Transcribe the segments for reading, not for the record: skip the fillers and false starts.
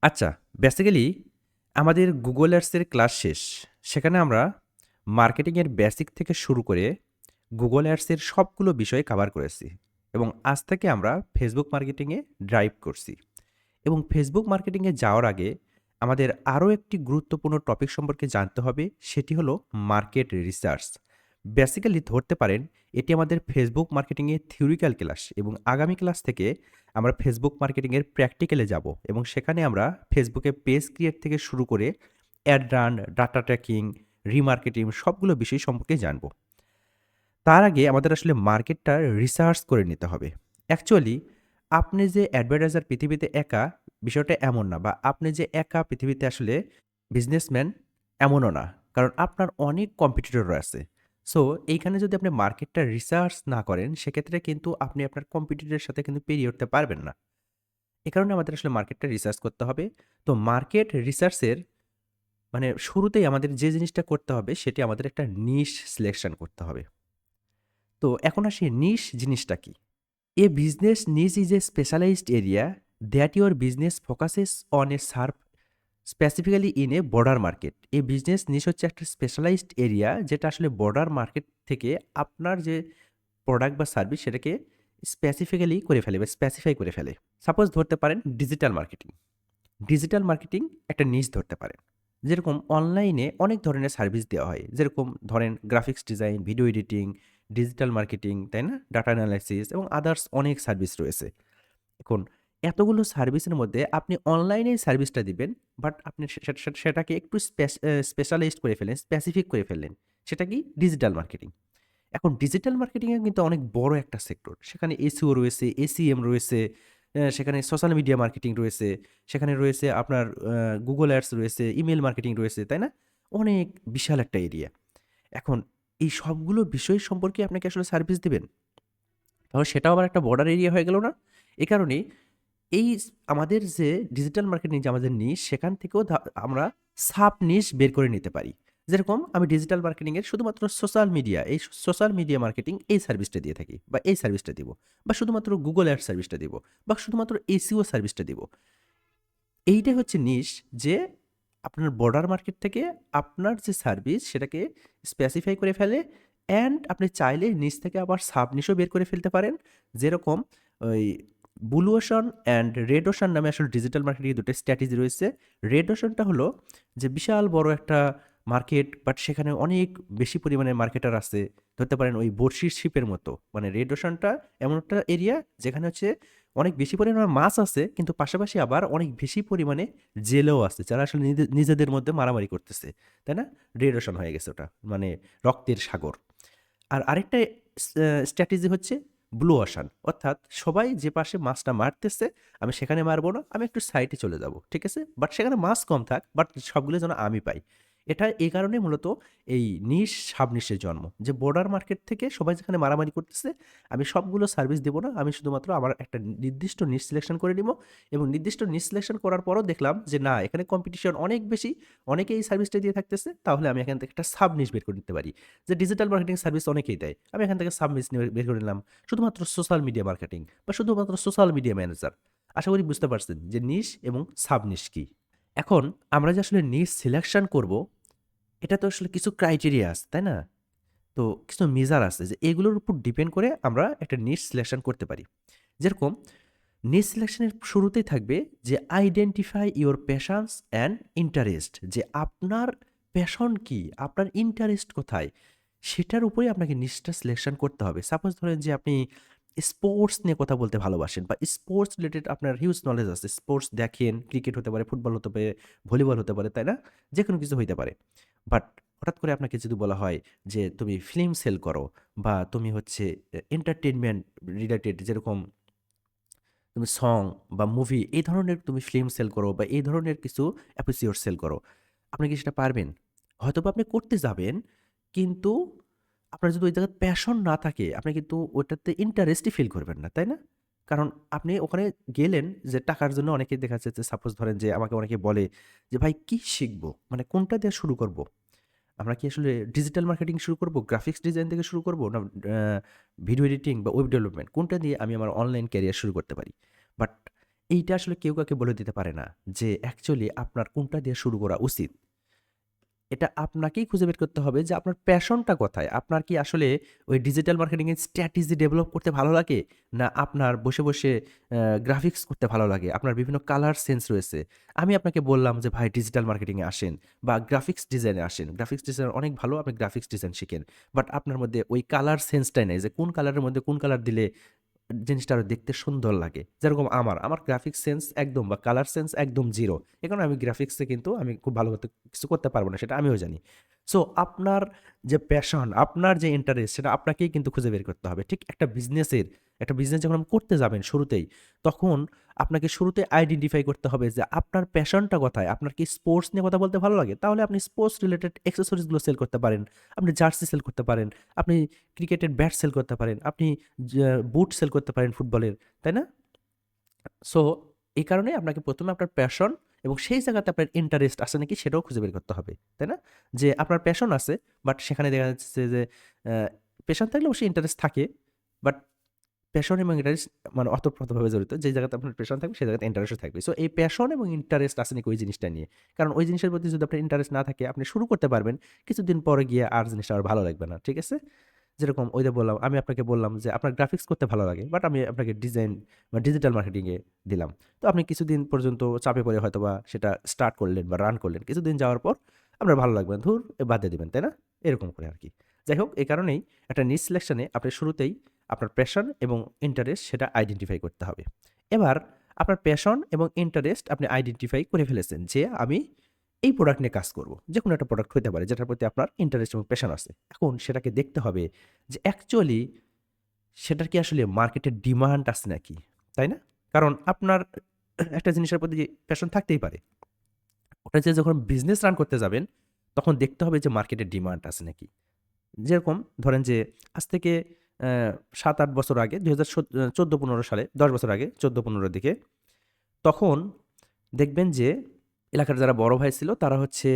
আচ্ছা, বেসিক্যালি আমাদের Google Ads এর ক্লাস শেষ। সেখানে আমরা মার্কেটিংয়ের বেসিক থেকে শুরু করে Google Ads এর সবগুলো বিষয় কভার করেছি এবং আজ থেকে আমরা Facebook মার্কেটিংয়ে ড্রাইভ করছি এবং Facebook মার্কেটিংয়ে যাওয়ার আগে আমাদের আরও একটি গুরুত্বপূর্ণ টপিক সম্পর্কে জানতে হবে, সেটি হলো মার্কেট রিসার্চ। বেসিক্যালি ধরতে পারেন এটি আমাদের Facebook মার্কেটিংয়ের থিওরিক্যাল ক্লাস এবং আগামী ক্লাস থেকে আমরা ফেসবুক মার্কেটিংয়ের প্র্যাকটিক্যালে যাব এবং সেখানে আমরা ফেসবুকে পেজ ক্রিয়েট থেকে শুরু করে add run, data tracking, remarketing সবগুলো বিষয় সম্পর্কে জানব। তার আগে আমাদের আসলে মার্কেটটা রিসার্চ করে নিতে হবে। অ্যাকচুয়ালি আপনি যে অ্যাডভার্টাইজার পৃথিবীতে একা, বিষয়টা এমন না, বা আপনি যে একা পৃথিবীতে আসলে বিজনেসম্যান এমনও না। কারণ আপনার অনেক কম্পিটিটর আছে। সো এইখানে যদি আপনি মার্কেটটা রিসার্চ না করেন, সেক্ষেত্রে কিন্তু আপনি আপনার কম্পিটিটরের সাথে কিন্তু পেরিয়ে উঠতে পারবেন না। এ কারণে আমাদের আসলে মার্কেটটা রিসার্চ করতে হবে। তো মার্কেট রিসার্চের মানে শুরুতেই আমাদের যে জিনিসটা করতে হবে সেটি আমাদের একটা নিশ সিলেকশন করতে হবে। তো এখন আসি নিশ জিনিসটা কি? A business niche is a specialized area that your business focuses on a serve specifically in a border market. A business niche হচ্ছে একটা স্পেশালাইজড এরিয়া যেটা আসলে বর্ডার মার্কেট থেকে আপনার যে প্রোডাক্ট বা সার্ভিস সেটাকে স্পেসিফিক্যালি করে ফেলে বা স্পেসিফাই করে ফেলে। সাপোজ ধরতে পারেন ডিজিটাল মার্কেটিং। ডিজিটাল মার্কেটিং একটা নিশ ধরতে পারেন। যেরকম অনলাইনে অনেক ধরনের সার্ভিস দেওয়া হয়। যেরকম ধরেন graphics design, video editing, digital marketing, তাই না? ডাটা অ্যানালাইসিস এবং আদার্স অনেক সার্ভিস রয়েছে। এখন এতগুলো সার্ভিসের মধ্যে আপনি অনলাইনেই সার্ভিসটা দিবেন, বাট আপনি সেটাকে একটু স্পেশালাইজড করে ফেললেন, স্পেসিফিক করে ফেললেন। সেটা কি? Digital marketing. এখন ডিজিটাল মার্কেটিং এ কিন্তু অনেক বড় একটা সেক্টর। সেখানে এসইও রয়েছে, এসইএম রয়েছে, সেখানে সোশ্যাল মিডিয়া মার্কেটিং রয়েছে, সেখানে রয়েছে আপনার Google Ads রয়েছে, ইমেইল মার্কেটিং রয়েছে, তাই না? অনেক বিশাল একটা এরিয়া। এখন এই সবগুলো বিষয় সম্পর্কে আপনাকে আসলে সার্ভিস দিবেন। তাহলে সেটাও আবার একটা বর্ডার এরিয়া হয়ে গেল না? এ কারণেই এই আমাদের যে ডিজিটাল মার্কেটিং যে আমাদের নিশ, সেখান থেকেও আমরা সাব নিশ বের করে নিতে পারি। যেরকম আমি ডিজিটাল মার্কেটিং এর শুধুমাত্র সোশ্যাল মিডিয়া, এই সোশ্যাল মিডিয়া মার্কেটিং এই সার্ভিসটা দিয়ে থাকি বা এই সার্ভিসটা দিব, বা শুধুমাত্র Google Ads সার্ভিসটা দিব, বা শুধুমাত্র এসইও সার্ভিসটা দিব। এইটাই হচ্ছে নিশ, যে আপনার বর্ডার মার্কেট থেকে আপনার যে সার্ভিস সেটাকে স্পেসিফাই করে ফেলে, অ্যান্ড আপনি চাইলে নিচ থেকে আবার সাব নিশও বের করে ফেলতে পারেন। যেরকম ওই blue ocean and red ocean নামে আসলে ডিজিটাল মার্কেটিংয়ে দুটো স্ট্র্যাটেজি রয়েছে। রেড ওশানটা হলো যে বিশাল বড় একটা মার্কেট, বাট সেখানে অনেক বেশি পরিমাণে মার্কেটার আছে। ধরতে পারেন ওই বড়শির শিপের মতো। মানে রেড ওশানটা এমন একটা এরিয়া যেখানে হচ্ছে অনেক বেশি পরিমাণে মাছ আছে, কিন্তু পাশাপাশি আবার অনেক বেশি পরিমাণে জেলেও আছে, যারা আসলে নিজেদের মধ্যে মারামারি করতেছে, তাই না? রেড ওশান হয়ে গেছে ওটা, মানে রক্তের সাগর। আর আরেকটা স্ট্র্যাটেজি হচ্ছে ব্লু ওশান, অর্থাৎ সবাই যে পাশে মাছটা মারতেছে আমি সেখানে মারবো না, আমি একটু সাইডে চলে যাব, ঠিক আছে? বাট সেখানে মাছ কম থাক, বাট সবগুলো যেন আমি পাই। এটা এই কারণে মূলত এই নিশ সাবনিশের জন্ম, যে বর্ডার মার্কেট থেকে সবাই যেখানে মারামারি করতেছে আমি সবগুলো সার্ভিস দেবো না, আমি শুধুমাত্র আমার একটা নির্দিষ্ট নিশ সিলেকশন করে নিব। এবং নির্দিষ্ট নিশ সিলেকশন করার পরও দেখলাম যে না, এখানে কম্পিটিশন অনেক বেশি, অনেকে এই সার্ভিসটা দিয়ে থাকতেছে, তাহলে আমি এখান থেকে একটা সাব নিশ বের করে নিতে পারি। যে ডিজিটাল মার্কেটিং সার্ভিস অনেকেই দেয়, আমি এখান থেকে সাব নিশ বের করে নিলাম শুধুমাত্র সোশ্যাল মিডিয়া মার্কেটিং বা শুধুমাত্র সোশ্যাল মিডিয়া ম্যানেজার। আশা করি বুঝতে পারছেন যে নিশ এবং সাব নিশ কি। এখন আমরা যে আসলে নিশ সিলেকশন করব, এটা তো আসলে কিছু ক্রাইটেরিয়া আছে, তাই না? তো কিছু মেজার আছে যে এগুলোর উপর ডিপেন্ড করে আমরা একটা নিশ সিলেকশন করতে পারি। যেরকম নিশ সিলেকশনের শুরুতেই থাকবে যে identify your passions and interest, যে আপনার প্যাশন কি, আপনার ইন্টারেস্ট কোথায়, সেটার উপরে আপনাকে নিশটা সিলেকশন করতে হবে। সাপোজ ধরেন যে আপনি স্পোর্টস নিয়ে কথা বলতে ভালোবাসেন বা স্পোর্টস রিলেটেড আপনার হিউজ নলেজ আছে, স্পোর্টস দেখেন, ক্রিকেট হতে পারে, ফুটবল হতে পারে, ভলিবল হতে পারে, তাই না? যে কোনো কিছু হইতে পারে। বাট হঠাৎ করে আপনাকে যদি বলা হয় যে তুমি ফিল্ম সেল করো, বা তুমি হচ্ছে এন্টারটেনমেন্ট রিলেটেড, যেরকম তুমি সং বা মুভি এই ধরনের তুমি ফিল্ম সেল করো বা এই ধরনের কিছু এপিসোড সেল করো। আপনি কি সেটা পারবেন? হয়তোবা আপনি করতে যাবেন, কিন্তু আপনার যদি ওই জায়গায় প্যাশন না থাকে, আপনি কিন্তু ওইটাতে ইন্টারেস্টই ফিল করবেন না, তাই না? কারণ আপনি ওখানে গেলেন যে টাকার জন্য। অনেকেই দেখা যাচ্ছে, সাপোজ ধরেন যে আমাকে অনেকে বলে যে, "ভাই কি শিখবো? মানে কোনটা দিয়ে শুরু করব? আমরা কি আসলে ডিজিটাল মার্কেটিং শুরু করব? গ্রাফিক্স ডিজাইন থেকে শুরু করব? না ভিডিও এডিটিং বা ওয়েব ডেভেলপমেন্ট? কোনটা দিয়ে আমি আমার অনলাইন ক্যারিয়ার শুরু করতে পারি?" বাট এইটা আসলে কেউ কাউকে বলে দিতে পারে না যে অ্যাকচুয়ালি আপনার কোনটা দিয়ে শুরু করা উচিত। এটা আপনাকেই খুঁজে বের করতে হবে যে আপনার প্যাশনটা কোথায়? আপনার কি আসলে ওই ডিজিটাল মার্কেটিং এর স্ট্র্যাটেজি ডেভেলপ করতে ভালো লাগে? না আপনার বসে গ্রাফিক্স করতে ভালো লাগে? আপনার বিভিন্ন কালার সেন্স রয়েছে। আমি আপনাকে বললাম যে ভাই ডিজিটাল মার্কেটিং এ আসেন বা গ্রাফিক্স ডিজাইনে আসেন। গ্রাফিক্স ডিজাইন অনেক ভালো, আপনি গ্রাফিক্স ডিজাইন শিখেন। বাট আপনার মধ্যে ওই কালার সেন্সটাই নাই যে কোন কালারের মধ্যে কোন কালার দিলে জিনিসটা আরো দেখতে সুন্দর লাগে। যেরকম আমার গ্রাফিক্স সেন্স একদম বা কালার সেন্স একদম 0। এ কারণে আমি গ্রাফিক্সে কিন্তু আমি খুব ভালো কিছু করতে পারব না, সেটা আমিও জানি। সো আপনার যে প্যাশন, আপনার যে ইন্টারেস্ট সেটা আপনাকেই কিন্তু খুঁজে বের করতে হবে। ঠিক একটা বিজনেস যখন আপনি করতে যাবেন শুরুতেই, তখন আপনাকে শুরুতে আইডেন্টিফাই করতে হবে যে আপনার প্যাশনটা কোথায়? আপনার কি স্পোর্টস নিয়ে কথা বলতে ভালো লাগে? তাহলে আপনি স্পোর্টস রিলেটেড অ্যাক্সেসরিজ গুলো সেল করতে পারেন। আপনি জার্সি সেল করতে পারেন। আপনি ক্রিকেটের ব্যাট সেল করতে পারেন। আপনি বুট সেল করতে পারেন ফুটবলের, তাই না? সো এই কারণে আপনাকে ১ম এ আপনার প্যাশন এবং সেই জায়গাতে আপনার ইন্টারেস্ট আছে নাকি সেটাও খুঁজে বের করতে হবে, তাই না? যে আপনার প্যাশন আছে, বাট সেখানে দেখা যাচ্ছে যে অ্যা প্যাশন থাকলে অবশ্যই ইন্টারেস্ট থাকে। বাট প্যাশন এবং ইন্টারেস্ট মানে ওতপ্রোতভাবে জড়িত। যে জায়গাতে আপনার প্যাশন থাকবে, সেই জায়গাতে ইন্টারেস্টও থাকবে। সো এই প্যাশন এবং ইন্টারেস্ট আছে নাকি ওই জিনিসটা নিয়ে। কারণ ওই জিনিসের প্রতি যদি আপনার ইন্টারেস্ট না থাকে, আপনি শুরু করতে পারবেন। কিছুদিন পরে গিয়ে আর জিনিসটা আর ভালো লাগবে না। ঠিক আছে? যেরকম ওই যে বললাম, আমি আপনাকে বললাম যে আপনার গ্রাফিক্স করতে ভালো লাগে। বাট আমি আপনাকে ডিজাইন বা ডিজিটাল মার্কেটিং এ দিলাম। তো আপনি কিছুদিন পর্যন্ত চাপে পড়ে হয়তোবা সেটা স্টার্ট করলেন বা রান করলেন। কিছুদিন যাওয়ার পর আপনার ভালো লাগবে না। ধুর বাদ দিয়ে দিবেন, তাই না? এরকম করে আরকি। যাই হোক, এই কারণেই একটা নিশ সিলেকশন এ আপনি শুরুতেই আপনার প্যাশন এবং ইন্টারেস্ট সেটা আইডেন্টিফাই করতে হবে। এবার আপনার প্যাশন এবং ইন্টারেস্ট আপনি আইডেন্টিফাই করে ফেলেছেন যে আমি এই প্রোডাক্ট নিয়ে কাজ করব। যেকোনো একটা প্রোডাক্ট হইতে পারে যেটার প্রতি আপনার ইন্টারেস্ট এবং প্যাশন আছে। এখন সেটাকে দেখতে হবে যে অ্যাকচুয়ালি সেটার কি আসলে মার্কেটে ডিমান্ড আছে নাকি? তাই না? কারণ আপনার একটা জিনিসের প্রতি প্যাশন থাকতেই পারে। ওটা যে যখন বিজনেস রান করতে যাবেন, তখন দেখতে হবে যে মার্কেটে ডিমান্ড আছে নাকি? যেরকম ধরেন যে আজ থেকে অ্যা ৭-৮ বছর আগে ২০১৪-১৫ সালে ১০ বছর আগে ১৪-১৫ র দিকে, তখন দেখবেন যে এলাকার যারা বড় ভাই ছিল তারা হচ্ছে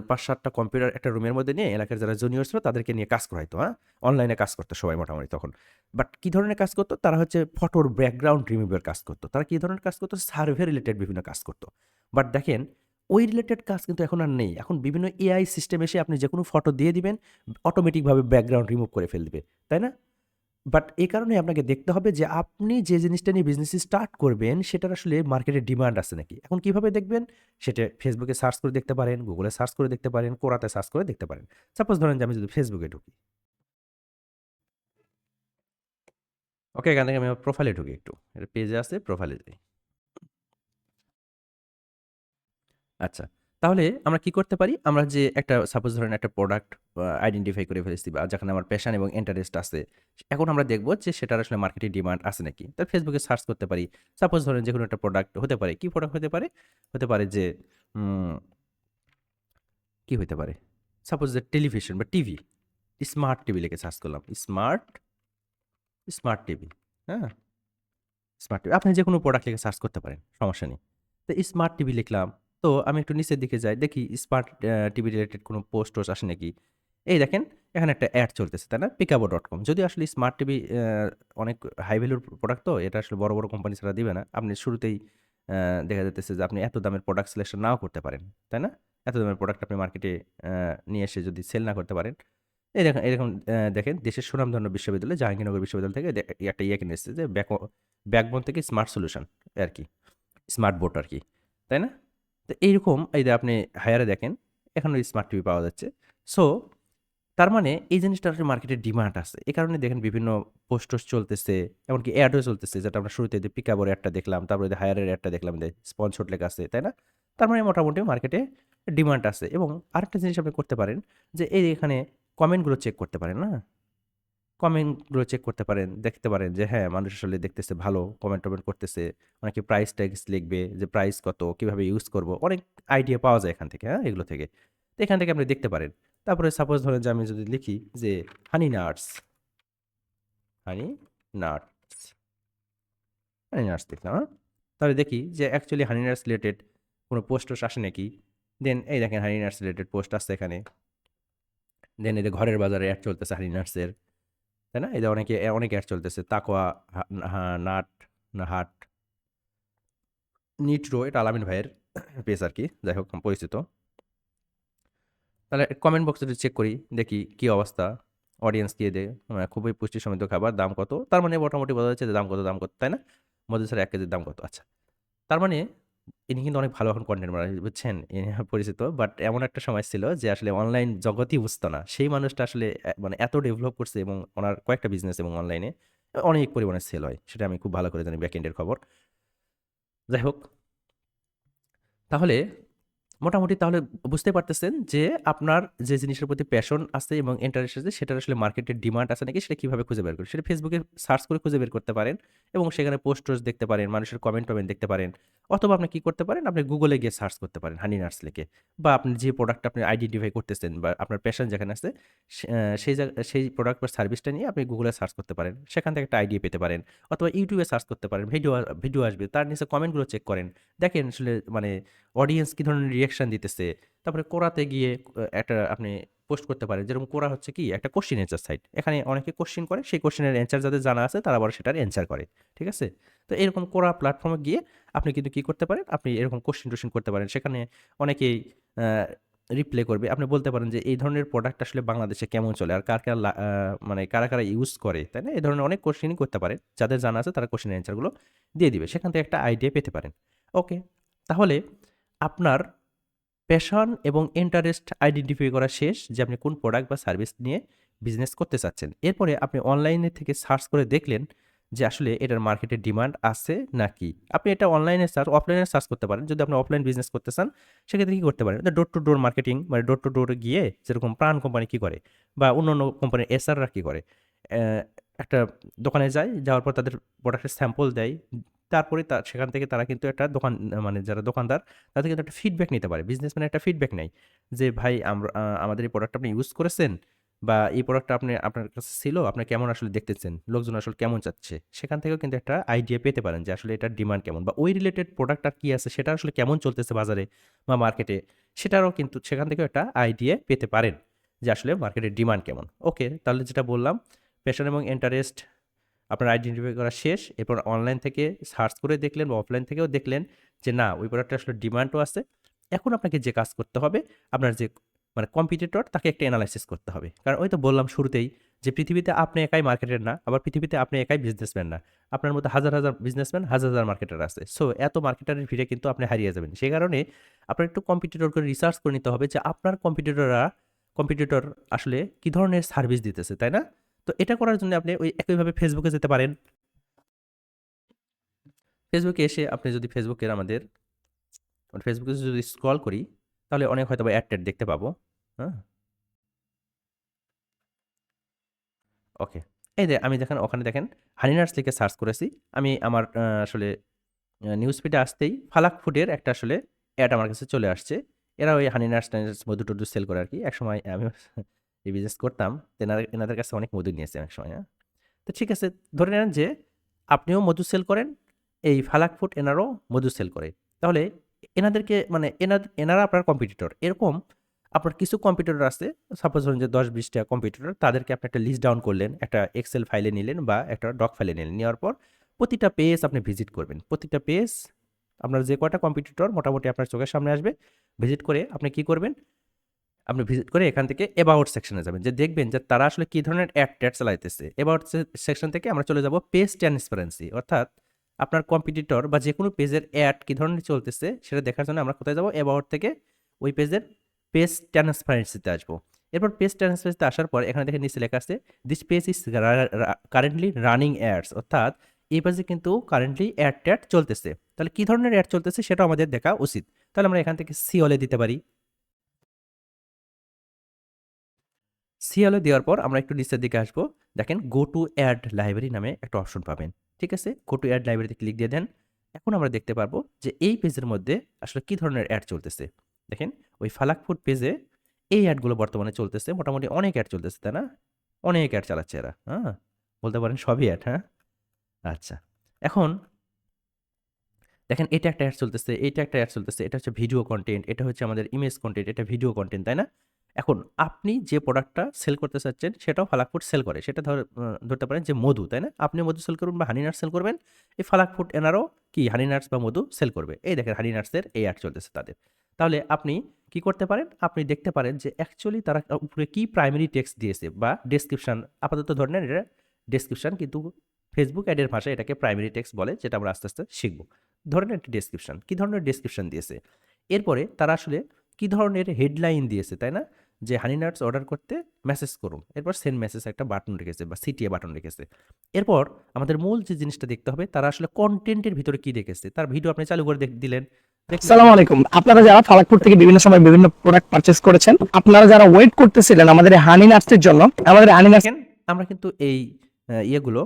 ৫-৭ টা কম্পিউটার একটা রুমের মধ্যে নিয়ে এলাকার যারা জুনিয়র ছিল তাদেরকে নিয়ে কাজ করাইতো, হ্যাঁ? অনলাইনে কাজ করতো সবাই মোটামুটি তখন। বাট কি ধরনের কাজ করতো? তারা হচ্ছে ফটোর ব্যাকগ্রাউন্ড রিমুভ এর কাজ করতো। তারা কি ধরনের কাজ করতো? সার্ভে রিলেটেড বিভিন্ন কাজ করতো। বাট দেখেন ওই রিলেটেড কাজ কিন্তু এখন আর নেই। এখন বিভিন্ন এআই সিস্টেম এসে আপনি যেকোনো ফটো দিয়ে দিবেন, অটোমেটিকভাবে ব্যাকগ্রাউন্ড রিমুভ করে ফেলবে। তাই না? বাট এই কারণে আপনাকে দেখতে হবে যে আপনি যে জিনিসটা নিয়ে বিজনেস স্টার্ট করবেন সেটার আসলে মার্কেটে ডিমান্ড আছে নাকি। এখন কিভাবে দেখবেন? সেটা ফেসবুকে সার্চ করে দেখতে পারেন, গুগলে সার্চ করে দেখতে পারেন, কোরাতে সার্চ করে দেখতে পারেন। সাপোজ ধরেন যে আমি যদি ফেসবুকে ঢুকি। ওকে, এখান থেকে আমি আমার প্রোফাইলে ঢুকি একটু। এটা পেজে আছে, প্রোফাইলে যাই। আচ্ছা। তাহলে আমরা কি করতে পারি? আমরা যে একটা সাপোজ ধরেন একটা প্রোডাক্ট আইডেন্টিফাই করে ফেলেছি বা যেখানে আমার প্যাশন এবং ইন্টারেস্ট আছে। এখন আমরা দেখব যে সেটার আসলে মার্কেটে ডিমান্ড আছে নাকি। তো ফেসবুকে সার্চ করতে পারি। সাপোজ ধরেন যেকোনো একটা প্রোডাক্ট হতে পারে। কি প্রোডাক্ট হতে পারে? হতে পারে যে উম কি হইতে পারে? সাপোজ যে টেলিভিশন বা টিভি। স্মার্ট টিভি লিখে সার্চ করলাম। Smart TV. হ্যাঁ? Smart TV. আপনি যেকোনো প্রোডাক্ট লিখে সার্চ করতে পারেন। সমস্যা নেই। তো স্মার্ট টিভি লিখলাম। তো আমি একটু নিচের দিকে যাই। দেখি স্মার্ট টিভি রিলেটেড কোনো পোস্ট-টোস্ট আসে নাকি। এই দেখেন এখানে একটা এড চলতেছে, তাই না? peekabo.com যদিও আসলে স্মার্ট টিভি অনেক হাই ভ্যালুর প্রোডাক্ট, তো এটা আসলে বড় কোম্পানি ছাড়া দিবে না। আপনি শুরুতেই দেখা যাইতেছে যে আপনি এত দামের প্রোডাক্ট সিলেকশন নাও করতে পারেন। তাই না? এত দামের প্রোডাক্ট আপনি মার্কেটে নিয়ে এসে যদি সেল না করতে পারেন। এই দেখেন এরকম দেখেন দেশের সুনামধন্য বিশ্ববিদ্যালয় জাহাঙ্গীরনগর বিশ্ববিদ্যালয় থেকে একটা ইয়ে কিনে এসেছে যে ব্যাকবোন থেকে স্মার্ট সলিউশন আরকি। স্মার্ট বোর্ড আরকি। তাই না? তো এইরকম এই যে আপনি হায়ারে দেখেন, এখানেও স্মার্ট টিভি পাওয়া যাচ্ছে। সো তার মানে এই জিনিসটার আসলে মার্কেটে ডিমান্ড আছে। এ কারণে দেখেন বিভিন্ন পোস্ট-টোস্ট চলতেছে, এমনকি এডও চলতেছে যেটা আমরা শুরুতে যে পিকাবোর এডটা দেখলাম, তারপরে যে হায়ারের এডটা দেখলাম যে স্পন্সরড লেখা আছে, তাই না? তার মানে মোটামুটি মার্কেটে ডিমান্ড আছে এবং আরেকটা জিনিস আপনি করতে পারেন যে এই এখানে কমেন্টগুলো চেক করতে পারেন, না? কমেন্টগুলো চেক করতে পারেন, দেখতে পারেন যে হ্যাঁ, মানুষ আসলে দেখতেছে ভালো, কমেন্ট-টমেন্ট করতেছে। অনেকে প্রাইস ট্যাগস লিখবে যে প্রাইস কত, কিভাবে ইউজ করব। অনেক আইডিয়া পাওয়া যায় এখান থেকে, হ্যাঁ? এগুলো থেকে। তো এখান থেকে আপনি দেখতে পারেন। তারপরে সাপোজ ধরেন যে আমি যদি লিখি যে হানি নাটস, হানি নাটস, হানি নাটস লিখলাম, হ্যাঁ? তাহলে দেখি যে অ্যাকচুয়ালি হানি নাটস রিলেটেড কোনো পোস্ট-টোস্ট আসে নাকি। দেন এই দেখেন হানি নাটস রিলেটেড পোস্ট আসছে এখানে। দেন এই যে ঘরের বাজারে এড চলতেছে হানি নাটসের। তাই না? এই যে অনেক এড চলতেছে। তাকওয়া হা হা নাট না হাট। নিট্রো, এটা আলামিন ভাইয়ের পেজ আর কি। যাই হোক পরিচিত। তাহলে কমেন্ট বক্সে একটু চেক করি, দেখি কি অবস্থা। অডিয়েন্স কি দেয়? খুবই পুষ্টি সমৃদ্ধ খাবার, দাম কত? তার মানে মোটামুটি বোঝা যাচ্ছে যে দাম কত, দাম কত, তাই না? মধু স্যার ১ কেজির দাম কত? আচ্ছা। তার মানে ইনি কিন্তু অনেক ভালো এখন কনটেন্ট বানায়, বুঝছেন? ইনি পরিচিত। বাট এমন একটা সময় ছিল যে আসলে অনলাইন জগতই বুঝতো না। সেই মানুষটা আসলে মানে এত ডেভেলপ করছে এবং ওনার কয়েকটা বিজনেস এবং অনলাইনে অনেক পরিমাণে সেল হয়। সেটা আমি খুব ভালো করে জানি, ব্যাক এন্ডের খবর। যাই হোক, তাহলে মোটামুটি তাহলে বুঝতে পারতেছেন যে আপনার যে জিনিসের প্রতি প্যাশন আছে এবং ইন্টারেস্ট আছে সেটার আসলে মার্কেটের ডিমান্ড আছে নাকি সেটা কিভাবে খুঁজে বের করেন। সেটা ফেসবুকে সার্চ করে খুঁজে বের করতে পারেন এবং সেখানে পোস্ট দেখতে পারেন, মানুষের কমেন্ট দেখতে পারেন। অথবা আপনি কি করতে পারেন, আপনি গুগলে গিয়ে সার্চ করতে পারেন হানি নাটস লিখে, বা আপনি যে প্রোডাক্টটা আপনি আইডেন্টিফাই করতেছেন বা আপনার প্যাশন যেখানে আছে সেই প্রোডাক্ট বা সার্ভিসটা নিয়ে আপনি গুগলে সার্চ করতে পারেন, সেখান থেকে একটা আইডিয়া পেতে পারেন। অথবা ইউটিউবে সার্চ করতে পারেন, ভিডিও আসবে, তার নিচে কমেন্টগুলো চেক করেন, দেখেন আসলে মানে অডিয়েন্স কি ধরনের রিঅ্যাকশন দিতেছে। তারপরে কোরাতে গিয়ে একটা আপনি পোস্ট করতে পারেন। যেরকম কোরা হচ্ছে কি একটা কোশ্চেন অ্যান্সার সাইট। এখানে অনেকে কোশ্চেন করে, সেই কোশ্চেনের অ্যান্সার যাদের জানা আছে তারা আবার সেটার অ্যান্সার করে। ঠিক আছে? তো এরকম কোরা প্ল্যাটফর্মে গিয়ে আপনি কিন্তু কি করতে পারেন? আপনি এরকম কোশ্চেন-টোশ্চেন করতে পারেন। সেখানে অনেকেই আ রিপ্লে করবে। আপনি বলতে পারেন যে এই ধরনের প্রোডাক্ট আসলে বাংলাদেশে কেমন চলে? আর মানে কারা ইউজ করে, তাই না? এই ধরনের অনেক কোশ্চেনই করতে পারেন। যাদের জানা আছে তারা কোশ্চেনের অ্যান্সার গুলো দিয়ে দিবে। সেখান থেকে একটা আইডিয়া পেতে পারেন। ওকে। তাহলে আপনার প্যাশন এবং ইন্টারেস্ট আইডেন্টিফাই করা শেষ যে আপনি কোন প্রোডাক্ট বা সার্ভিস নিয়ে বিজনেস করতে চাচ্ছেন। এরপরে আপনি অনলাইনে থেকে সার্চ করে দেখলেন যে আসলে এটার মার্কেটে ডিমান্ড আছে নাকি। আপনি এটা অফলাইনে সার্চ করতে পারেন। যদি আপনি অফলাইন বিজনেস করতে চান, সেক্ষেত্রে কি করতে পারেন? ডোর টু ডোর মার্কেটিং, মানে ডোর টু ডোর গিয়ে যেরকম প্রাণ কোম্পানি কি করে বা অন্যান্য কোম্পানির এসআররা কি করে? একটা দোকানে যায়, যাওয়ার পর তাদের প্রোডাক্টের স্যাম্পল দেয়। তারপরে সেখান থেকে তারা কিন্তু একটা মানে যারা দোকানদার তাদের কিন্তু একটা ফিডব্যাক নিতে পারে। বিজনেসম্যান একটা ফিডব্যাক নেয় যে, "ভাই আমাদের এই প্রোডাক্টটা আপনি ইউজ করেছেন বা এই প্রোডাক্টটা আপনার কাছে ছিল, আপনি কেমন আসলে দেখতেছেন? লোকজন আসলে কেমন চাচ্ছে?" সেখান থেকেও কিন্তু একটা আইডিয়া পেতে পারেন যে আসলে এটার ডিমান্ড কেমন বা ওই রিলেটেড প্রোডাক্ট আর কি আছে সেটা আসলে কেমন চলতেছে বাজারে বা মার্কেটে, সেটারও কিন্তু সেখান থেকেও একটা আইডিয়া পেতে পারেন যে আসলে মার্কেটের ডিমান্ড কেমন। ওকে, তাহলে যেটা বললাম, প্যাশন এবং ইন্টারেস্ট আপনার আইডেন্টিফাই করা শেষ। এরপর অনলাইন থেকে সার্চ করে দেখলেন বা অফলাইন থেকেও দেখলেন যে না, ওই প্রোডাক্টটা আসলে ডিমান্ডও আছে। এখন আপনাকে যে কাজ করতে হবে, আপনার যে মানে কম্পিটিটর তাকে একটা এনালাইসিস করতে হবে। কারণ ওই তো বললাম শুরুতেই যে পৃথিবীতে আপনি একাই মার্কেটের না, আবার পৃথিবীতে আপনি একাই বিজনেসম্যান না। আপনার মধ্যে হাজার বিজনেসম্যান, হাজার মার্কেটার আছে। সো এত মার্কেটারের ভিড়ে কিন্তু আপনি হারিয়ে যাবেন। সেই কারণে আপনার একটু কম্পিটিটরকে রিসার্চ করে নিতে হবে যে আপনার কম্পিটিটর আসলে কি ধরনের সার্ভিস দিতেছে, তাই না? তো এটা করার জন্য আপনি ওই একইভাবে ফেসবুকে যেতে পারেন। ফেসবুকে এসে আপনি যদি ফেসবুকে যদি স্ক্রল করি, তাহলে অনেক হয়তোবা অ্যাড-ট্যাড দেখতে পাবো। হ্যাঁ? ওকে। এই যে আমি দেখেন ওখানে দেখেন হানি নাটস লিখে সার্চ করেছি। আমি আমার আসলে নিউজ ফিডে আসতেই ফালাক ফুডের একটা আসলে অ্যাড আমার কাছে চলে আসছে। এরা ওই হানি নাটস-টানিনাটস মধু-টধু সেল করে আরকি। একসময় আমিও এই বিজনেস করতাম। তো এনাদের কাছে অনেক মধু নিয়েছি অনেক সময়, হ্যাঁ? তো ঠিক আছে, ধরে নেন যে আপনিও মধু সেল করেন, এই ফালাক ফুড এনারাও মধু সেল করে। তাহলে এনাদেরকে মানে এনারা আপনার কম্পিটিটর। এরকম আপনার কিছু কম্পিটিটর আছে, সাপোজ ধরুন যে ১০-২০ টা কম্পিটিটর, তাদেরকে আপনি একটা লিস্ট ডাউন করলেন, একটা এক্সেল ফাইলে নিলেন বা একটা ডক ফাইলে নিলেন। নেওয়ার পর প্রতিটা পেজ আপনি ভিজিট করবেন। প্রতিটা পেজ আপনার যে কয়টা কম্পিটিটর মোটামুটি আপনার চোখের সামনে আসবে। ভিজিট করে আপনি কি করবেন? আপনি ভিজিট করে এখান থেকে অ্যাবাউট সেকশনে যাবেন। যে দেখবেন যে তারা আসলে কি ধরনের অ্যাড-ট্যাড চালাইতেছে। অ্যাবাউট সেকশন থেকে আমরা চলে যাব পেজ ট্রান্সপারেন্সি। অর্থাৎ আপনার কম্পিটিটর বা যেকোনো পেজের অ্যাড কি ধরনের চলতেছে সেটা দেখার জন্য আমরা কোথায় যাব? অ্যাবাউট থেকে ওই পেজের পেজ ট্রান্সপারেন্সিতে আসবো। এরপর পেজ ট্রান্সপারেন্সিতে আসার পর এখানে দেখেন নিচে লেখা আছে this page is currently running ads. অর্থাৎ এই পেজে কিন্তু কারেন্টলি অ্যাড-ট্যাড চলতেছে। তাহলে কি ধরনের অ্যাড চলতেছে সেটাও আমাদের দেখা উচিত। তাহলে আমরা এখান থেকে সি অলে দিতে পারি। সিএলএ দেওয়ার পর আমরা একটু নিচের দিকে আসবো। দেখেন গো টু অ্যাড লাইব্রেরি নামে একটা অপশন পাবেন। ঠিক আছে? গো টু অ্যাড লাইব্রেরিতে ক্লিক দিয়ে দেন। এখন আমরা দেখতে পারবো যে এই পেজের মধ্যে আসলে কি ধরনের অ্যাড চলতেছে। দেখেন ওই ফালাক ফুড পেজে এই অ্যাডগুলো বর্তমানে চলতেছে। মোটামুটি অনেক অ্যাড চলতেছে, তাই না? অনেক অ্যাড চালাচ্ছে এরা। হ্যাঁ? বলতে পারেন সবই অ্যাড, হ্যাঁ? আচ্ছা। এখন দেখেন এটা একটা অ্যাড চলতেছে, এইটা একটা অ্যাড চলতেছে। এটা হচ্ছে ভিডিও কনটেন্ট, এটা হচ্ছে আমাদের ইমেজ কনটেন্ট, এটা ভিডিও কনটেন্ট, তাই না? এখন আপনি যে প্রোডাক্টটা সেল করতে চাচ্ছেন সেটাও ফালাক ফুড সেল করে। সেটা ধরতে পারেন যে মধু, তাই না? আপনি মধু সেল করবেন বা হানি নাটস সেল করবেন। এই ফালাক ফুড এনারাও কি হানি নাটস বা মধু সেল করবে। এই দেখেন হানি নাটসের এই অ্যাড চলতেছে তাদের। তাহলে আপনি কি করতে পারেন? আপনি দেখতে পারেন যে অ্যাকচুয়ালি তারা উপরে কি প্রাইমারি টেক্সট দিয়েছে বা ডেসক্রিপশন আপাতত ধরে নেন এটা ডেসক্রিপশন, কিন্তু ফেসবুক অ্যাডের ভাষায় এটাকে প্রাইমারি টেক্সট বলে, যেটা আমরা আস্তে, আস্তে শিখব। ধরে নেন একটা ডেসক্রিপশন। কি ধরনের ডেসক্রিপশন দিয়েছে? এরপরে তারা আসলে কি ধরনের হেডলাইন দিয়েছে, তাই না? যে হানি নাটস অর্ডার করতে মেসেজ করুন। এরপর সেন্ড মেসেজ একটা বাটন রেখেছে বা সিটিএ বাটন রেখেছে। এরপর আমাদের মূল যে জিনিসটা দেখতে হবে তারা আসলে কনটেন্টের ভিতরে কি রেখেছে। তার ভিডিও আপনি চালু করে দিলেন। দেখলেন আসসালামু আলাইকুম। আপনারা যারা ফালাকপুর থেকে বিভিন্ন সময় বিভিন্ন প্রোডাক্ট পারচেজ করেছেন, আপনারা যারা ওয়েট করতেছিলেন আমাদের এই হানি নাটসের জন্য, আমাদের হানি নাটস দেখেন আমরা কিন্তু এই ইয়েগুলো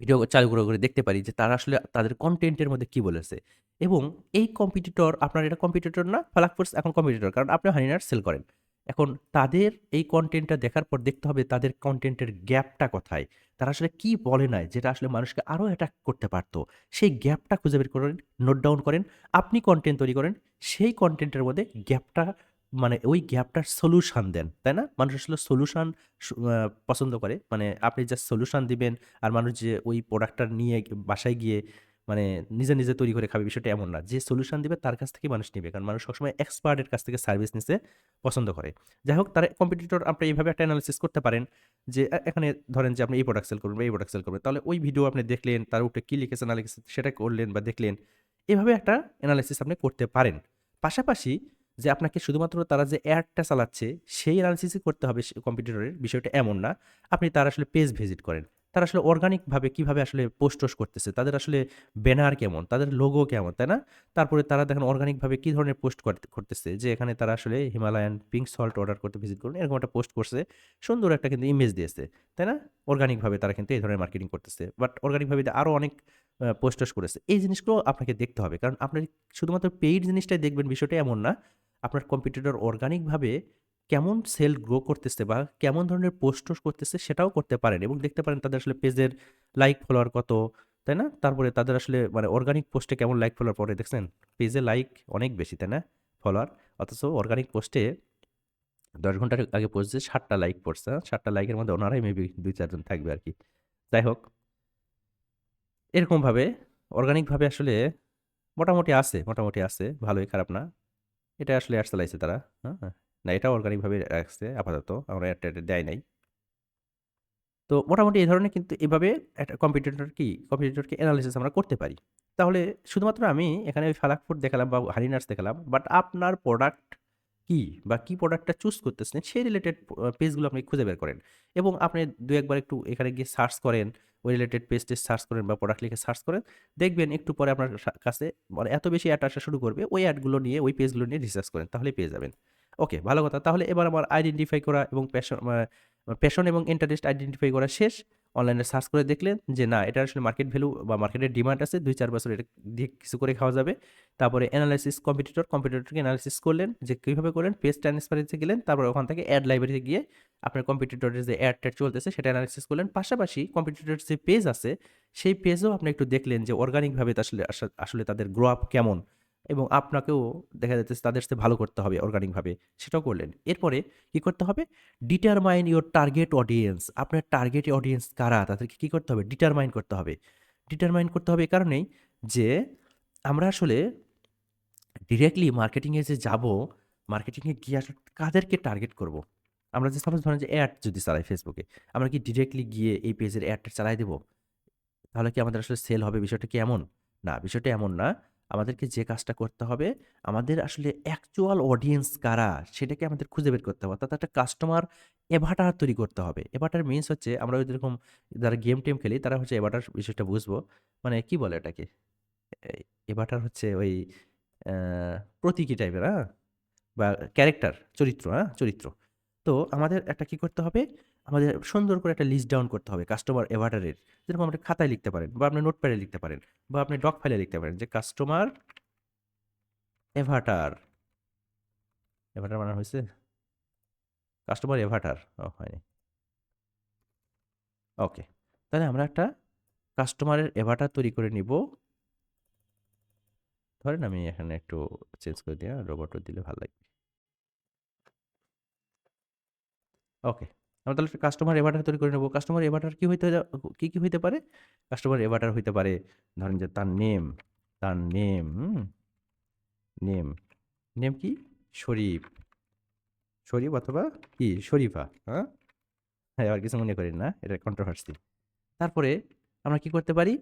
ভিডিও চালু করে দেখতে পারি যে তারা আসলে তাদের কনটেন্টের মধ্যে কি বলেছে। এবং এই কম্পিটিটর, আপনার এটা কম্পিটিটর না, ফালাক ফুডস এখন কম্পিটিটর। কারণ আপনি হানি নাটস সেল করেন। এখন তাদের এই কনটেন্টটা দেখার পর দেখতে হবে তাদের কনটেন্টের গ্যাপটা কোথায়? তারা আসলে কি বলে নাই যেটা আসলে মানুষকে আরো অ্যাট্রাক্ট করতে পারত? সেই গ্যাপটা খুঁজে বের করেন, নোট ডাউন করেন। আপনি কনটেন্ট তৈরি করেন। সেই কনটেন্টের মধ্যে গ্যাপটা, মানে ওই গ্যাপটার সলিউশন দেন। তাই না? মানুষ আসলে সলিউশন পছন্দ করে। মানে আপনি জাস্ট সলিউশন দিবেন আর মানুষ যে ওই প্রোডাক্টটা নিয়ে বাসায় গিয়ে মানে নিজে, নিজে তৈরি করে খাবে, বিষয়টা এমন না। যে সলিউশন দিবে তার কাছ থেকেই মানুষ নিবে। কারণ মানুষ সবসময় এক্সপার্টের কাছ থেকে সার্ভিস নিতে পছন্দ করে। যাই হোক, তার কম্পিটিটর আপনি এইভাবে একটা এনালাইসিস করতে পারেন যে এখানে ধরেন যে আপনি এই প্রোডাক্ট সেল করবেন বা এই প্রোডাক্ট সেল করবেন। তাহলে ওই ভিডিও আপনি দেখলেন, তার উপরে কি লিখেছে না লিখেছে সেটা করলেন বা দেখলেন। এভাবে একটা এনালাইসিস আপনি করতে পারেন। পাশাপাশি যে আপনাকে শুধুমাত্র তারা যে অ্যাডটা চালাচ্ছে সেই এনালাইসিসই করতে হবে কম্পিটিটরের, বিষয়টা এমন না। আপনি তার আসলে পেজ ভিজিট করেন। তারা আসলে অর্গানিকভাবে কিভাবে আসলে পোস্ট করতেছে, তাদের আসলে ব্যানার কেমন, তাদের লোগো কেমন, তাই না? তারপরে তারা দেখেন অর্গানিকভাবে কি ধরনের পোস্ট করতেছে, যে এখানে তারা আসলে হিমালয়ান পিঙ্ক সল্ট অর্ডার করতে ভিজিট করুন, এরকম একটা পোস্ট করছে। সুন্দর একটা কিন্তু ইমেজ দিয়েছে, তাই না? অর্গানিকভাবে তারা কিন্তু এই ধরনের মার্কেটিং করতেছে। বাট অর্গানিকভাবে আরও অনেক পোস্ট করেছে। এই জিনিসগুলো আপনাকে দেখতে হবে। কারণ আপনি শুধুমাত্র পেইড জিনিসটাই দেখবেন, বিষয়টা এমন না। আপনার কম্পিটিটর অর্গানিকভাবে কেমন সেল গ্রো করতেছে বা কেমন ধরনের পোস্ট করতেছে সেটাও করতে পারেন এবং দেখতে পারেন তাদের আসলে পেজের লাইক ফলোয়ার কত, তাই না? তারপরে তাদের আসলে মানে অর্গানিক পোস্টে কেমন লাইক ফলোয়ার পড়ে দেখছেন? পেজে লাইক অনেক বেশি, তাই না? ফলোয়ার। অথচ অর্গানিক পোস্টে ১০ ঘন্টার আগে পোস্ট যে ৭ টা লাইক পড়ছে, ৭ টা লাইকের মধ্যে ওনারাই মেবি ২-৪ জন থাকবে আরকি। যাই হোক, এরকমভাবে অর্গানিকভাবে আসলে মোটামুটি আছে। ভালোই, খারাপ না। এটা আসলে এড চালাইছে তারা। হ্যাঁ? না, এটাও অর্গানিকভাবে রাখছে আপাতত। আমরা এড-টেড দেয় নাই। তো মোটামুটি এই ধরনের কিন্তু এভাবে একটা কম্পিটিটরকে এনালাইসিস আমরা করতে পারি। তাহলে শুধুমাত্র আমি এখানে ওই ফালাক ফুড দেখালাম বা হানি নাটস দেখালাম। বাট আপনার প্রোডাক্ট কি বা কি প্রোডাক্টটা চুজ করতেছেন সেই রিলেটেড পেজগুলো আপনি খুঁজে বের করেন। এবং আপনি ২-১ বার একটু এখানে গিয়ে সার্চ করেন। ওই রিলেটেড পেজ-টেজ সার্চ করেন বা প্রোডাক্ট লিখে সার্চ করেন। দেখবেন একটু পরে আপনার কাছে মানে এত বেশি অ্যাড আসা শুরু করবে। ওই অ্যাডগুলো নিয়ে ওই পেজগুলো নিয়ে রিসার্চ করেন। তাহলেই পেয়ে যাবেন। ওকে, ভালো কথা। তাহলে এবার আমার আইডেন্টিফাই করা এবং প্যাশন এবং ইন্টারেস্ট আইডেন্টিফাই করা শেষ। অনলাইনে সার্চ করে দেখলেন যে না, এটার আসলে মার্কেট ভ্যালু বা মার্কেটের ডিমান্ড আছে। ২-৪ বছর এটা দিয়ে কিছু করে খাওয়া যাবে। তারপরে এনালাইসিস কম্পিটিটরকে এনালাইসিস করলেন যে কিভাবে করলেন, পেজ ট্রান্সপারেন্সি গেলেন। তারপরে ওখান থেকে অ্যাড লাইব্রেরিতে গিয়ে আপনার কম্পিটিটরের যে অ্যাড-ট্যাড চলতেছে সেটা এনালাইসিস করলেন। পাশাপাশি কম্পিটিটরের যে পেজ আছে সেই পেজেও আপনি একটু দেখলেন যে অর্গানিকভাবে তা আসলে আসলে তাদের গ্রো আপ কেমন, এবং আপনাকেও দেখা যাচ্ছে তাদের সাথে ভালো করতে হবে অর্গানিকভাবে, সেটাও করলেন। এরপরে কি করতে হবে? Determine your target audience. আপনার টার্গেট অডিয়েন্স কারা? তাদেরকে কি করতে হবে? ডিটারমাইন করতে হবে। ডিটারমাইন করতে হবে এ কারণেই যে আমরা আসলে ডিরেক্টলি মার্কেটিংয়ে যে যাবো, মার্কেটিংয়ে গিয়ে আসলে কাদেরকে টার্গেট করব? আমরা যে সাপোজ ধরেন যে অ্যাড যদি চালাই ফেসবুকে, আমরা কি ডিরেক্টলি গিয়ে এই পেজের অ্যাডটা চালায় দেব? তাহলে কি আমাদের আসলে সেল হবে? বিষয়টা কি এমন? না, বিষয়টা এমন না। আমাদেরকে যে কাজটা করতে হবে, আমাদের আসলে অ্যাকচুয়াল অডিয়েন্স কারা? সেটাকে আমাদের খুঁজে বের করতে হবে। অর্থাৎ একটা কাস্টমার এভাটার তৈরি করতে হবে। এভাটার মিনস হচ্ছে আমরা ওই যেরকম যারা গেম-টেম খেলি তারা হচ্ছে এভাটার বিষয়টা বুঝবো। মানে কি বলে এটাকে? এই এভাটার হচ্ছে ওই অ্যা প্রতীকী টাইপের, বা ক্যারেক্টার, চরিত্র, চরিত্র। তো আমাদের একটা কি করতে হবে? আমাদের সুন্দর করে একটা লিস্ট ডাউন করতে হবে কাস্টমার এভাটারের। যেরকম আপনি খাতায় লিখতে পারেন বা আপনি নোটপ্যাডে লিখতে পারেন বা আপনি ডক ফাইলে লিখতে পারেন যে কাস্টমার এভাটার। এভাটার বানানো হইছে? Customer Avatar. হয়নি। ওকে। তাহলে আমরা একটা কাস্টমারের এভাটার তৈরি করে নিবো। ধরেন আমি এখানে একটু চেঞ্জ করে দিই, রোবটও দিলে ভাল লাগবে। ওকে। আমরা তাহলে কাস্টমার এভাটার তৈরি করে নেব। কাস্টমার এভাটার কি হইতে পারে? কাস্টমার এভাটার হইতে পারে ধরেন যে তার নেম, নেম, নেম কি? শরীফ, শরীফ অথবা কি? শরীফা, হ্যাঁ? হ্যাঁ, আর কিছু মনে করেন না। এটা কন্ট্রোভার্সি। তারপরে আমরা কি করতে পারি?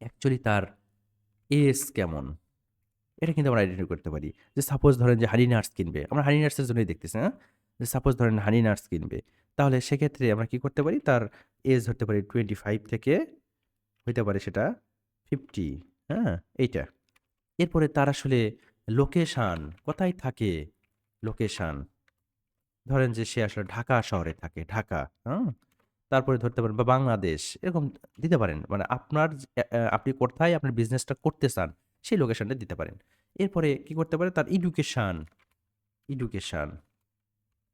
অ্যাকচুয়ালি তার এজ কেমন? এটা কিন্তু আমরা আইডেন্টিফাই করতে পারি। যে সাপোজ ধরেন যে হানি নাটস কিনবে। আমরা হানি নাটস এর জন্যই দেখতেছি, হ্যাঁ? যে সাপোজ ধরেন হানি নাটস কিনবে। তাহলে সেক্ষেত্রে আমরা কি করতে পারি? তার এজ ধরতে পারি 25 থেকে হইতে পারে সেটা 50, হ্যাঁ? এইটা। এরপরে তার আসলে লোকেশান, কোথায় থাকে? লোকেশান। ধরেন যে সে আসলে ঢাকা শহরে থাকে, ঢাকা, হুম? তারপরে ধরতে পারেন বা বাংলাদেশ, এরকম দিতে পারেন। মানে আপনার আপনি কোথায় আপনার বিজনেসটা করতে চান, সেই লোকেশনটা দিতে পারেন। এরপরে কি করতে পারেন? তার এডুকেশান, এডুকেশান,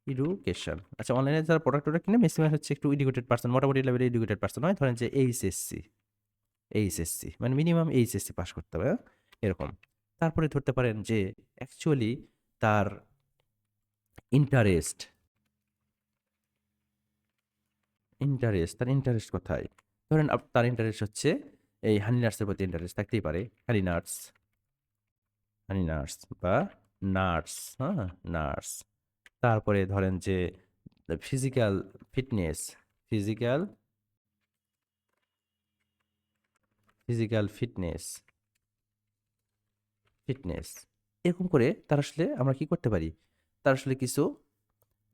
এডুকেশান। আচ্ছা, অনলাইনে যারা প্রোডাক্ট-টোডাক্ট কিনে মেক্সিমাম হচ্ছে একটু এডুকেটেড পারসন, মোটামুটি লেভেলের এডুকেটেড পারসন হয়। ধরেন যে এইচএসসি মানে মিনিমাম এইচএসসি পাস করতে হবে, হ্যাঁ? এরকম। তারপরে ধরতে পারেন যে অ্যাকচুয়ালি তার ইন্টারেস্ট, তার ইন্টারেস্ট কোথায়? ধরেন তার ইন্টারেস্ট হচ্ছে এই হানি নাটস এর প্রতি ইন্টারেস্ট থাকতেই পারে। হানি নাটস, হানি নাটস বা নাটস, হ্যাঁ? নাটস। তারপরে ধরেন যে physical fitness, physical, physical fitness, fitness. এরকম করে তার আসলে আমরা কি করতে পারি? তার আসলে কিছু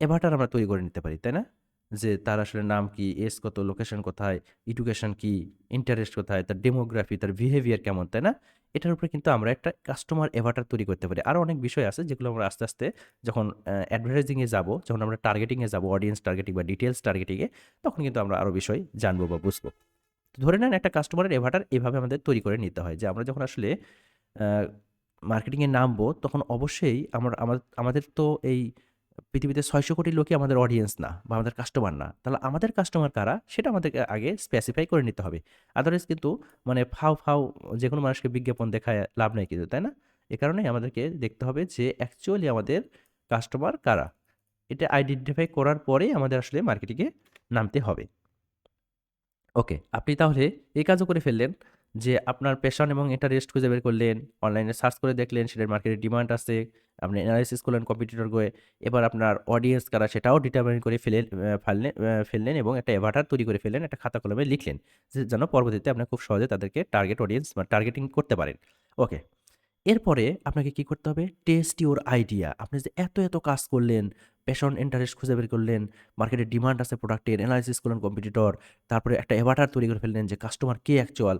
এভাটার আমরা তৈরি করে নিতে পারি, তাই না? যে তার আসলে নাম কি, এজ কত, লোকেশন কোথায়, এডুকেশন কি, ইন্টারেস্ট কোথায়, তার ডেমোগ্রাফি, তার বিহেভিয়ার কেমন, তাই না? এটার উপরে কিন্তু আমরা একটা কাস্টমার এভাটার তৈরি করতে পারি। আরো অনেক বিষয় আছে যেগুলো আমরা আস্তে, আস্তে যখন অ্যাডভার্টাইজিং এ যাবো, যখন আমরা টার্গেটিং এ যাবো, অডিয়েন্স টার্গেটিং বা ডিটেইলস টার্গেটিং এ, তখন কিন্তু আমরা আরো বিষয় জানবো বা বুঝবো। তো ধরে নেন একটা কাস্টমারের এভাটার এভাবে আমাদের তৈরি করে নিতে হয় যে আমরা যখন আসলে আ মার্কেটিং এ নামবো তখন অবশ্যই আমাদের তো এই পৃথিবীতে ৬০০ কোটি লোকই আমাদের অডিয়েন্স না বা আমাদের কাস্টমার না। তাহলে আমাদের কাস্টমার কারা? সেটা আমাদেরকে আগে স্পেসিফাই করে নিতে হবে। আদারওয়াইজ কিন্তু মানে ফাউ যেকোনো মানুষকে বিজ্ঞাপন দেখায় লাভ নাই কিন্তু, তাই না? এ কারণেই আমাদেরকে দেখতে হবে যে অ্যাকচুয়ালি আমাদের কাস্টমার কারা? এটা আইডেন্টিফাই করার পরেই আমাদের আসলে মার্কেটিং এ নামতে হবে। ওকে, আপনি তাহলে এই কাজও করে ফেললেন যে আপনার প্যাশন এবং ইন্টারেস্ট খুঁজে বের করলেন, অনলাইনে সার্চ করে দেখলেন সেটার মার্কেটে ডিমান্ড আছে, আপনি এনালাইসিস করলেন কম্পিটিটর হয়ে, এবার আপনার অডিয়েন্স কারা সেটাও ডিটারমাইন করে ফেললেন এবং একটা অ্যাভাটার তৈরি করে ফেললেন, একটা খাতা কলমে লিখলেন যে যেন পরবর্তীতে আপনি খুব সহজে তাদেরকে টার্গেট অডিয়েন্স বা টার্গেটিং করতে পারেন। ওকে, এরপরে আপনাকে কি করতে হবে? Test your idea. আপনি যে এত কাজ করলেন, প্যাশন, ইন্টারেস্ট খুঁজে বের করলেন, মার্কেটে ডিমান্ড আছে প্রোডাক্টের, এনালাইসিস করলেন কম্পিটিটর, তারপরে একটা অ্যাভাটার তৈরি করে ফেললেন যে কাস্টমার কে অ্যাকচুয়াল।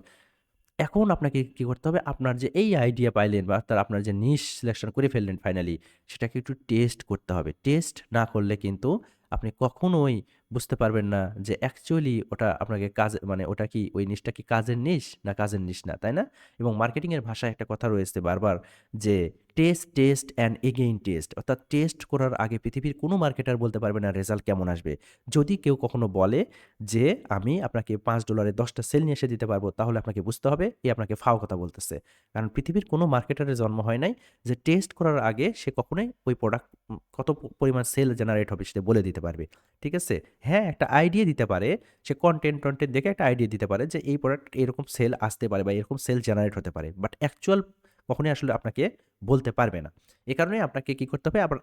এখন আপনাকে কি করতে হবে? আপনার যে এই আইডিয়া পাইলেন বা আপনার যে নিশ সিলেকশন করে ফেললেন ফাইনালি, সেটাকে একটু টেস্ট করতে হবে। টেস্ট না করলে কিন্তু আপনি কখনোই বুঝতে পারবেন না যে অ্যাকচুয়ালি ওটা আপনাকে কাজে মানে ওটা কি ওই নিশটা কি কাজের নিশ না কাজের নিশ না, তাই না? এবং মার্কেটিং এর ভাষায় একটা কথা রয়েছে বারবার যে টেস্ট অ্যান্ড এগেইন টেস্ট। অর্থাৎ টেস্ট করার আগে পৃথিবীর কোনো মার্কেটার বলতে পারবে না রেজাল্ট কেমন আসবে। যদি কেউ কখনো বলে যে আমি আপনাকে $5 এ 10টা সেল নিয়ে এসে দিতে পারবো, তাহলে আপনাকে বুঝতে হবে এ আপনাকে ফাও কথা বলতেছে। কারণ পৃথিবীর কোনো মার্কেটারের জন্ম হয় নাই যে টেস্ট করার আগে সে কখনোই ওই প্রোডাক্ট কত পরিমাণ সেল জেনারেট হবে সেটা বলে দিতে পারবে। ঠিক আছে? হ্যাঁ, একটা আইডিয়া দিতে পারে। সে কনটেন্ট দেখে একটা আইডিয়া দিতে পারে যে এই প্রোডাক্ট এরকম সেল আসতে পারে বা এরকম সেল জেনারেট হতে পারে। বাট অ্যাকচুয়াল কখনোই আসলে আপনাকে বলতে পারবে না। এ কারণে আপনাকে কি করতে হবে? আপনার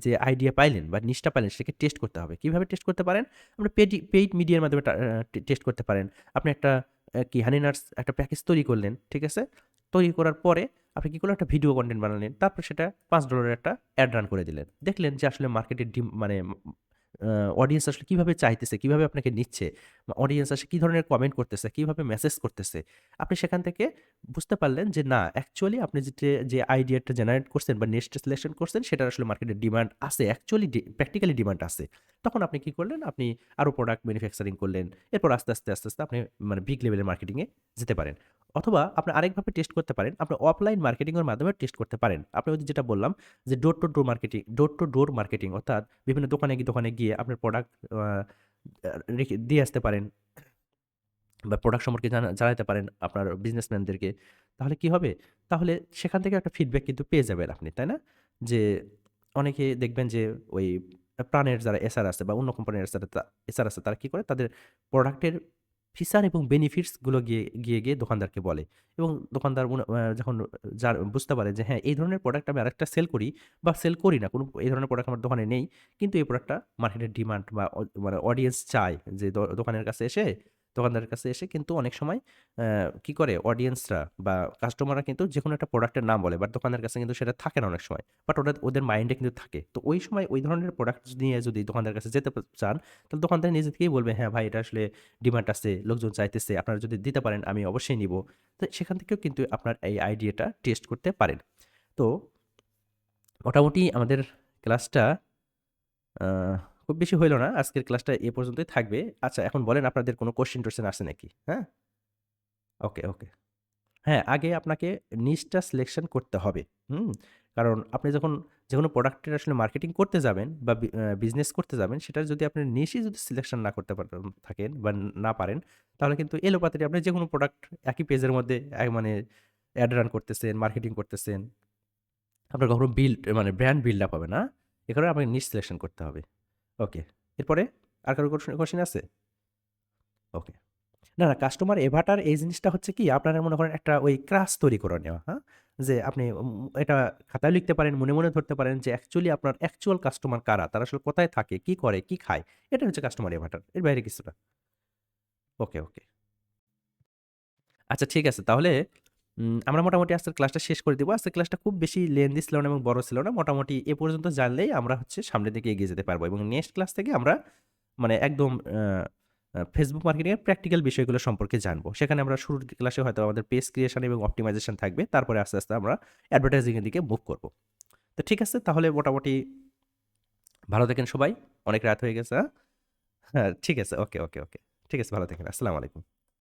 যে আইডিয়া পাইলেন বা নিশটা পাইলেন সেটাকে টেস্ট করতে হবে। কিভাবে টেস্ট করতে পারেন? আপনি পেইড মিডিয়ার মাধ্যমে টেস্ট করতে পারেন। আপনি একটা হানি নাটস একটা প্যাকেজ তৈরি করলেন, ঠিক আছে? তৈরি করার পরে আপনি কি করলেন? একটা ভিডিও কনটেন্ট বানালেন। তারপর সেটা $5 এর একটা অ্যাড রান করে দিলেন। দেখলেন যে আসলে মার্কেটের মানে আ অডিয়েন্স আসলে কিভাবে চাইতেছে, কিভাবে আপনাকে নিচ্ছে, বা অডিয়েন্স আসলে কি ধরনের কমেন্ট করতেছে, কিভাবে মেসেজ করতেছে। আপনি সেখান থেকে বুঝতে পারলেন যে না অ্যাকচুয়ালি আপনি যে আইডিয়াটা জেনারেট করছেন বা নিশটা সিলেকশন করছেন সেটার আসলে মার্কেটে ডিমান্ড আছে। অ্যাকচুয়ালি প্র্যাকটিক্যালি ডিমান্ড আছে। তখন আপনি কি করলেন? আপনি আরো প্রোডাক্ট ম্যানুফ্যাকচারিং করলেন। এরপর আস্তে আস্তে আপনি মানে বিগ লেভেলের মার্কেটিং এ যেতে পারেন। অথবা আপনি আরেকভাবে টেস্ট করতে পারেন। আপনি অফলাইন মার্কেটিং এর মাধ্যমে টেস্ট করতে পারেন। আপনি ওই যে যেটা বললাম যে ডোর টু ডোর মার্কেটিং অর্থাৎ বিভিন্ন দোকানে গিয়ে আপনার প্রোডাক্ট আ আ রেখে দিয়ে আসতে পারেন বা প্রোডাক্ট সম্পর্কে জানাইতে পারেন আপনার বিজনেসম্যানদেরকে। তাহলে কি হবে? তাহলে সেখান থেকে একটা ফিডব্যাক কিন্তু পেয়ে যাবেন আপনি, তাই না? যে অনেকে দেখবেন যে ওই প্রাণের যারা এসআর আছে বা অন্য কোম্পানির এসআর আছে তারা কি করে তাদের প্রোডাক্টের ফিচার এবং বেনিফিটসগুলো গিয়ে দোকানদারকে বলে এবং দোকানদার যখন বুঝতে পারে যে হ্যাঁ এই ধরনের প্রোডাক্ট আমি আরেকটা সেল করি বা সেল করি না কোনো এই ধরনের প্রোডাক্ট আমার দোকানে নেই কিন্তু এই প্রোডাক্টটা মার্কেটের ডিমান্ড বা মানে অডিয়েন্স চায় যে দোকানের কাছে এসে দোকানদারের কাছে এসে কিন্তু অনেক সময় কি করে অডিয়েন্সরা বা কাস্টমাররা কিন্তু যে কোনো একটা প্রোডাক্টের নাম বলে বাট দোকানের কাছে কিন্তু সেটা থাকে না অনেক সময় বাট ওদের মাইন্ডে কিন্তু থাকে তো ওই সময় ওই ধরনের প্রোডাক্ট নিয়ে যদি দোকানদারের কাছে যেতে চান তাহলে দোকানদার নিজে থেকেই বলবে হ্যাঁ ভাই এটা আসলে ডিমান্ড আছে লোকজন চাইতেছে আপনারা যদি দিতে পারেন আমি অবশ্যই নিব তো সেখান থেকেও কিন্তু আপনার এই আইডিয়াটা টেস্ট করতে পারেন তো মোটামুটি আমাদের ক্লাসটা খুব বেশি হইল না আজকের ক্লাসটা এ পর্যন্তই থাকবে আচ্ছা এখন বলেন আপনাদের কোনো কোশ্চেন টোশ্চেন আছে নাকি হ্যাঁ ওকে ওকে হ্যাঁ, আগে আপনাকে নিশটা সিলেকশন করতে হবে। হুম? কারণ আপনি যখন যেকোনো প্রোডাক্টের আসলে মার্কেটিং করতে যাবেন বা বিজনেস করতে যাবেন, সেটার যদি আপনি নিশই যদি সিলেকশন না করতে থাকেন বা না পারেন, তাহলে কিন্তু এলোপাতাড়ি আপনি যেকোনো প্রোডাক্ট একই পেজের মধ্যে মানে এড রান করতেছেন, মার্কেটিং করতেছেন। আপনার কখনো মানে ব্র্যান্ড বিল্ড আপ হবে না। এ কারণে আপনাকে নিশ সিলেকশন করতে হবে। ওকে। এরপরে আর কারো কোশ্চেন আছে? ওকে। না, কাস্টমার এভাটার এই জিনিসটা হচ্ছে কি আপনারা মনে করেন একটা ওই ক্রাশ তৈরি করে নেওয়া, হ্যাঁ? যে আপনি এটা খাতায় লিখতে পারেন, মনে ধরতে পারেন যে অ্যাকচুয়ালি আপনার অ্যাকচুয়াল কাস্টমার কারা? তারা আসলে কোথায় থাকে, কি করে, কি খায়? এটা হচ্ছে কাস্টমার এভাটার। এর বাইরে কিছু না। ওকে, ওকে। আচ্ছা ঠিক আছে। তাহলে আমরা মোটামুটি আজকের ক্লাসটা শেষ করে দিব। আজকের ক্লাসটা খুব বেশি লেন্দি ছিল না এবং বড় ছিল না। মোটামুটি এ পর্যন্ত জানলেই আমরা হচ্ছে সামনের দিকে এগিয়ে যেতে পারবো এবং নেক্সট ক্লাস থেকে আমরা মানে একদম ফেসবুক মার্কেটিং এর প্র্যাকটিক্যাল বিষয়গুলো সম্পর্কে জানবো। সেখানে আমরা শুরুর ক্লাসে হয়তো আমাদের পেজ ক্রিয়েশন এবং অপটিমাইজেশন থাকবে। তারপরে আস্তে, আস্তে আমরা অ্যাডভার্টাইজিং এর দিকে মুভ করব। তো ঠিক আছে তাহলে মোটামুটি ভালো থাকেন সবাই। অনেক রাত হয়ে গেছে, হ্যাঁ? হ্যাঁ, ঠিক আছে। ওকে, ওকে, ওকে। ঠিক আছে ভালো থাকেন। আসসালামু আলাইকুম।